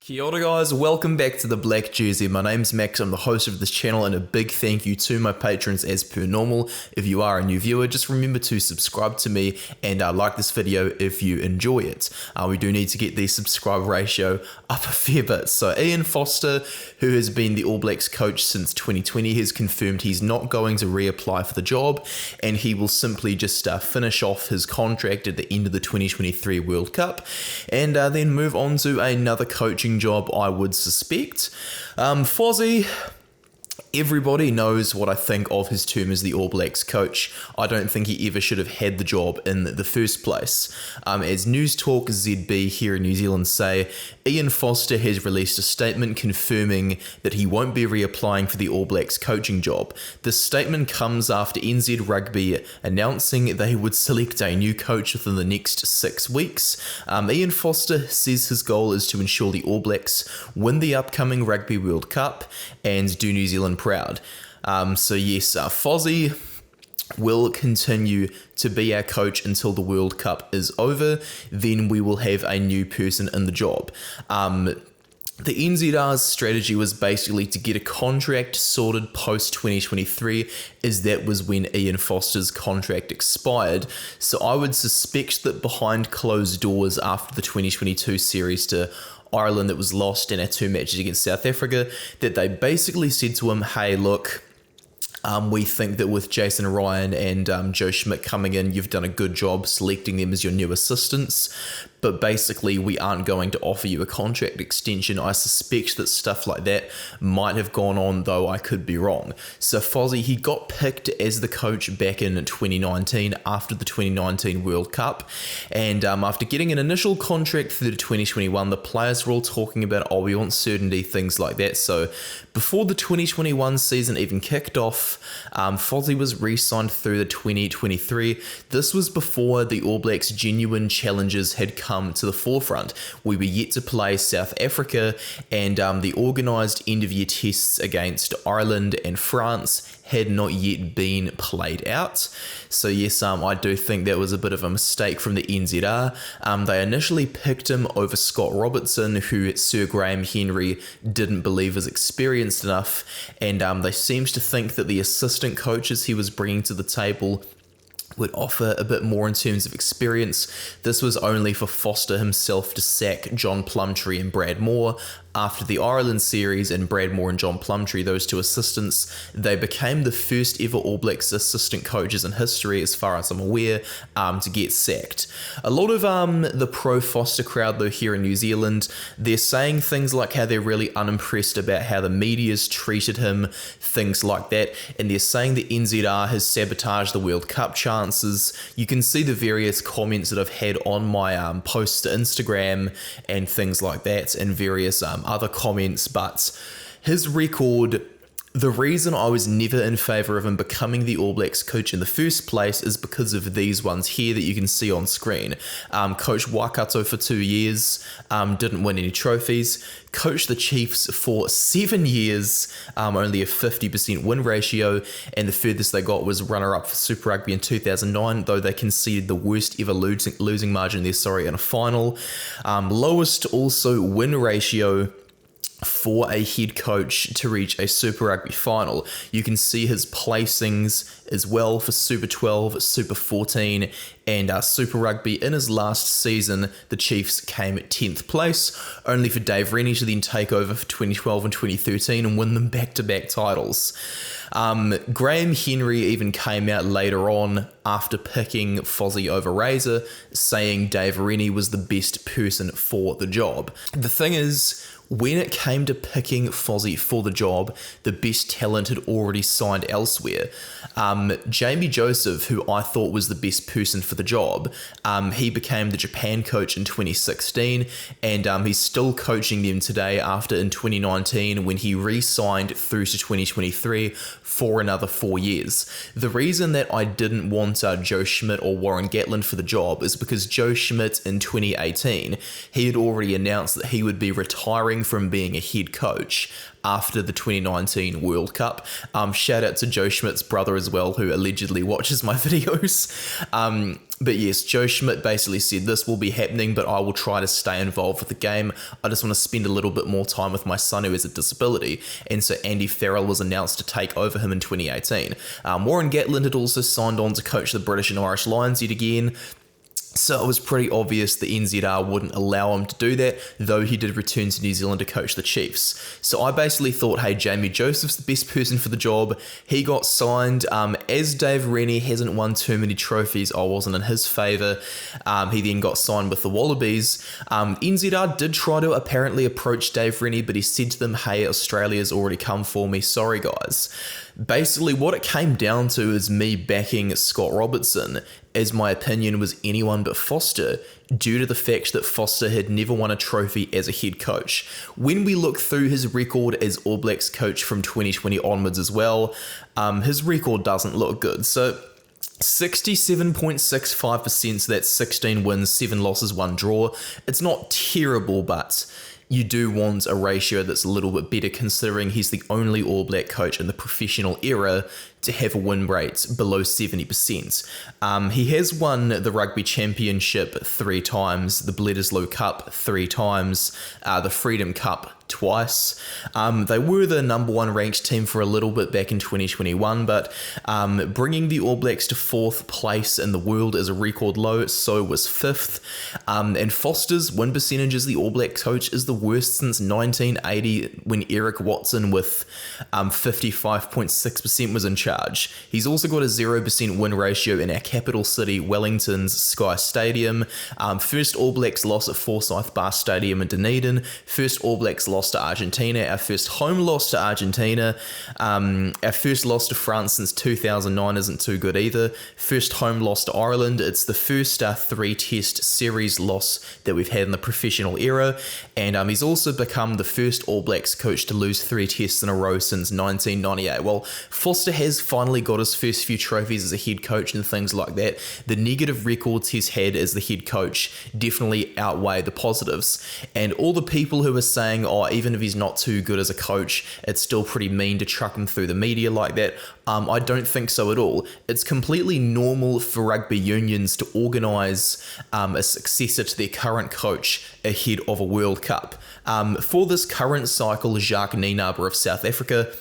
Kia ora guys, welcome back to the Black Jersey. My name's Max, I'm the host of this channel, and a big thank you to my patrons as per normal. If you are a new viewer, just remember to subscribe to me and like this video if you enjoy it. We do need to get the subscriber ratio up a fair bit. So Ian Foster, who has been the All Blacks coach since 2020, has confirmed he's not going to reapply for the job, and he will simply just finish off his contract at the end of the 2023 World Cup, and then move on to another coaching job, I would suspect. Fozzie, everybody knows what I think of his term as the All Blacks coach. I don't think he ever should have had the job in the first place. As News Talk ZB here in New Zealand say, Ian Foster has released a statement confirming that he won't be reapplying for the All Blacks coaching job. This statement comes after NZ Rugby announcing they would select a new coach within the next 6 weeks. Ian Foster says his goal is to ensure the All Blacks win the upcoming Rugby World Cup and do New Zealand proud. So yes, Fozzie will continue to be our coach until the World Cup is over. Then we will have a new person in the job. The NZR's strategy was basically to get a contract sorted post 2023, as that was when Ian Foster's contract expired. So I would suspect that behind closed doors after the 2022 series to Ireland that was lost in our 2 matches against South Africa, that they basically said to him, hey, look, we think that with Jason Ryan and Joe Schmidt coming in, you've done a good job selecting them as your new assistants, but basically we aren't going to offer you a contract extension. I suspect that stuff like that might have gone on, though I could be wrong. So Fozzie, he got picked as the coach back in 2019 after the 2019 World Cup, and after getting an initial contract through to 2021, the players were all talking about, oh, we want certainty, things like that. So before the 2021 season even kicked off, Fozzie was re-signed through the 2023. This was before the All Blacks' genuine challenges had come to the forefront. We were yet to play South Africa, and the organised end-of-year tests against Ireland and France had not yet been played out. So yes, I do think that was a bit of a mistake from the NZR. They initially picked him over Scott Robertson, who Sir Graham Henry didn't believe was experienced enough, and they seemed to think that the assistant coaches he was bringing to the table would offer a bit more in terms of experience. This was only for Foster himself to sack John Plumtree and Brad Moore. After the Ireland series and Brad Moore and John Plumtree, those two assistants, they became the first ever All Blacks assistant coaches in history, as far as I'm aware, to get sacked. A lot of the pro-Foster crowd, though, here in New Zealand, they're saying things like how they're really unimpressed about how the media's treated him, things like that, and they're saying the NZR has sabotaged the World Cup chances. You can see the various comments that I've had on my posts to Instagram and things like that, and various other comments, but his record, the reason I was never in favour of him becoming the All Blacks coach in the first place is because of these ones here that you can see on screen. Coach Waikato for 2 years, didn't win any trophies. Coached the Chiefs for 7 years, only a 50% win ratio, and the furthest they got was runner-up for Super Rugby in 2009, though they conceded the worst ever losing margin there, in a final. Lowest also win ratio for a head coach to reach a Super Rugby final. You can see his placings as well for Super 12, Super 14, and Super Rugby. In his last season, the Chiefs came 10th place, only for Dave Rennie to then take over for 2012 and 2013 and win them back-to-back titles. Graham Henry even came out later on after picking Fozzie over Razor, saying Dave Rennie was the best person for the job. The thing is, when it came to picking Fozzie for the job, the best talent had already signed elsewhere. Jamie Joseph, who I thought was the best person for the job, he became the Japan coach in 2016, and he's still coaching them today after in 2019 when he re-signed through to 2023 for another 4 years. The reason that I didn't want Joe Schmidt or Warren Gatland for the job is because Joe Schmidt in 2018, he had already announced that he would be retiring retiring from being a head coach after the 2019 World Cup. Shout out to Joe Schmidt's brother as well, who allegedly watches my videos. But yes, Joe Schmidt basically said this will be happening, but I will try to stay involved with the game. I just want to spend a little bit more time with my son who has a disability. And so Andy Farrell was announced to take over him in 2018. Warren Gatland had also signed on to coach the British and Irish Lions yet again. So it was pretty obvious the NZR wouldn't allow him to do that, though he did return to New Zealand to coach the Chiefs. So I basically thought, hey, Jamie Joseph's the best person for the job. He got signed. As Dave Rennie hasn't won too many trophies, I wasn't in his favour. He then got signed with the Wallabies. NZR did try to apparently approach Dave Rennie, but he said to them, hey, Australia's already come for me. Sorry, guys. Basically, what it came down to is me backing Scott Robertson, as my opinion was anyone but Foster, due to the fact that Foster had never won a trophy as a head coach. When we look through his record as All Blacks coach from 2020 onwards as well, his record doesn't look good. So 67.65%, so that's 16 wins, 7 losses, 1 draw. It's not terrible, but you do want a ratio that's a little bit better, considering he's the only All Black coach in the professional era to have a win rate below 70%. He has won the Rugby Championship 3 times, the Bledisloe Cup 3 times, the Freedom Cup twice. They were the number 1 ranked team for a little bit back in 2021, but bringing the All Blacks to 4th place in the world is a record low, so was 5th. And Foster's win percentage as the All Black coach is the worst since 1980, when Eric Watson with 55.6% was in charge. He's also got a 0% win ratio in our capital city, Wellington's Sky Stadium. First All Blacks loss at Forsyth Bar Stadium in Dunedin. First All Blacks loss to Argentina. Our first home loss to Argentina. Our first loss to France since 2009 isn't too good either. First home loss to Ireland. It's the first 3-test series loss that we've had in the professional era. And he's also become the first All Blacks coach to lose 3 tests in a row since 1998. Well, Foster has finally got his first few trophies as a head coach and things like that. The negative records he's had as the head coach definitely outweigh the positives. And all the people who are saying, oh, even if he's not too good as a coach, it's still pretty mean to chuck him through the media like that, I don't think so at all. It's completely normal for rugby unions to organise a successor to their current coach ahead of a World Cup. For this current cycle, Jacques Nienaber of South Africa,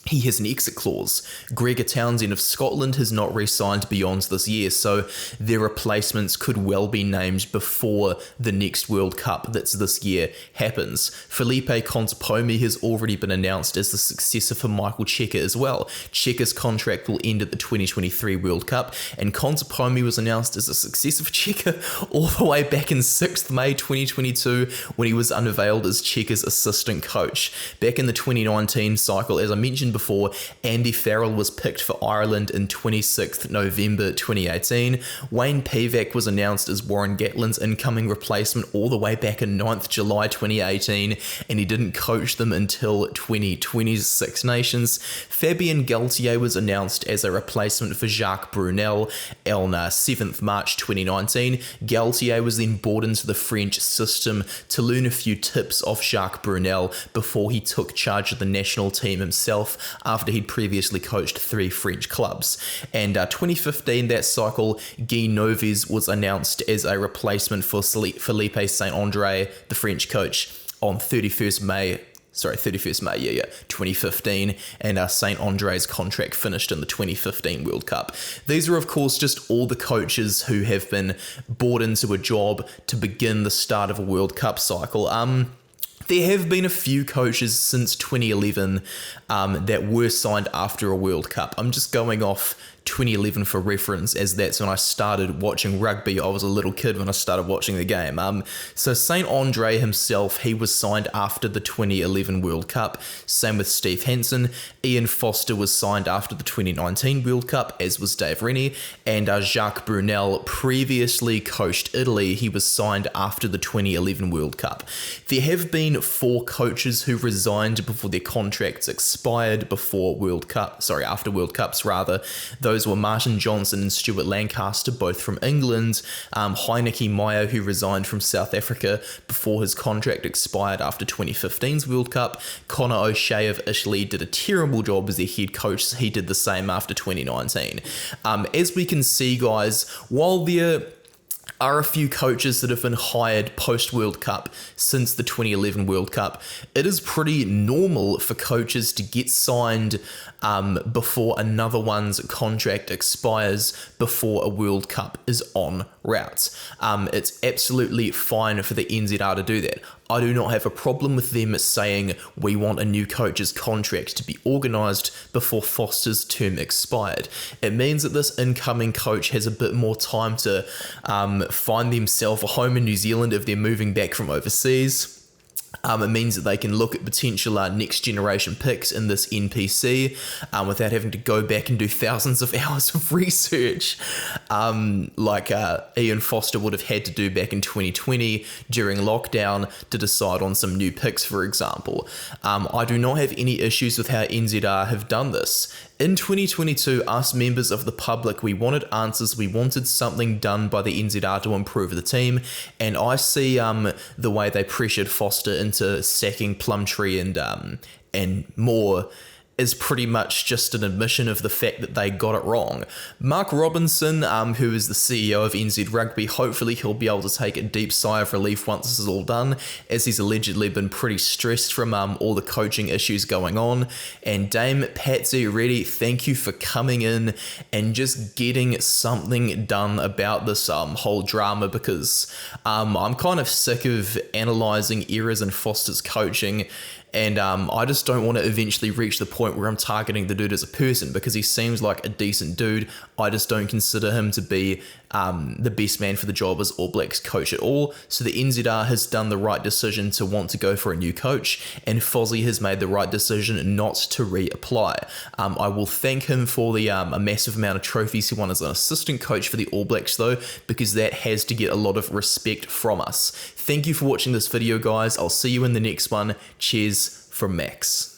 he has an exit clause. Gregor Townsend of Scotland has not re-signed beyond this year, so their replacements could well be named before the next World Cup that's this year happens. Felipe Contepomi has already been announced as the successor for Michael Cheika as well. Cheika's contract will end at the 2023 World Cup, and Contepomi was announced as a successor for Cheika all the way back in 6th May 2022 when he was unveiled as Cheika's assistant coach. Back in the 2019 cycle, as I mentioned before, Andy Farrell was picked for Ireland in 26th November 2018. Wayne Pivac was announced as Warren Gatland's incoming replacement all the way back in 9th July 2018, and he didn't coach them until 2020's Six Nations. Fabien Galtier was announced as a replacement for Jacques Brunel on 7th March 2019. Galtier was then brought into the French system to learn a few tips off Jacques Brunel before he took charge of the national team himself, after he'd previously coached 3 French clubs. And 2015, that cycle, Guy Noves was announced as a replacement for Philippe Saint-André, the French coach, on 31st May 2015, and St. Andre's contract finished in the 2015 World Cup. These are, of course, just all the coaches who have been brought into a job to begin the start of a World Cup cycle. There have been a few coaches since 2011 that were signed after a World Cup. I'm just going off 2011 for reference, as that's when I started watching rugby. I was a little kid when I started watching the game. So St. Andre himself, he was signed after the 2011 World Cup. Same with Steve Hansen. Ian Foster was signed after the 2019 World Cup, as was Dave Rennie. And Jacques Brunel previously coached Italy. He was signed after the 2011 World Cup. There have been 4 coaches who resigned before their contracts expired after World Cups rather. Those those were Martin Johnson and Stuart Lancaster, both from England, Heineke Meyer, who resigned from South Africa before his contract expired after 2015's World Cup. Conor O'Shea of Italy did a terrible job as their head coach. He did the same after 2019. As we can see, guys, while there are a few coaches that have been hired post-World Cup since the 2011 World Cup, it is pretty normal for coaches to get signed before another one's contract expires before a World Cup is en route. It's absolutely fine for the NZR to do that. I do not have a problem with them saying we want a new coach's contract to be organised before Foster's term expired. It means that this incoming coach has a bit more time to find themselves a home in New Zealand if they're moving back from overseas. It means that they can look at potential next generation picks in this NPC without having to go back and do thousands of hours of research like Ian Foster would have had to do back in 2020 during lockdown to decide on some new picks, for example. I do not have any issues with how NZR have done this. In 2022, us members of the public, we wanted answers, we wanted something done by the NZR to improve the team, and I see the way they pressured Foster into sacking Plumtree and more is pretty much just an admission of the fact that they got it wrong. Mark Robinson, who is the CEO of NZ Rugby, hopefully he'll be able to take a deep sigh of relief once this is all done, as he's allegedly been pretty stressed from all the coaching issues going on. And Dame Patsy Reddy, thank you for coming in and just getting something done about this whole drama, because I'm kind of sick of analysing errors in Foster's coaching. And I just don't want to eventually reach the point where I'm targeting the dude as a person, because he seems like a decent dude. I just don't consider him to be the best man for the job as All Blacks coach at all. So the NZR has done the right decision to want to go for a new coach, and Fozzie has made the right decision not to reapply. I will thank him for the a massive amount of trophies he won as an assistant coach for the All Blacks though, because that has to get a lot of respect from us. Thank you for watching this video, guys. I'll see you in the next one. Cheers from Max.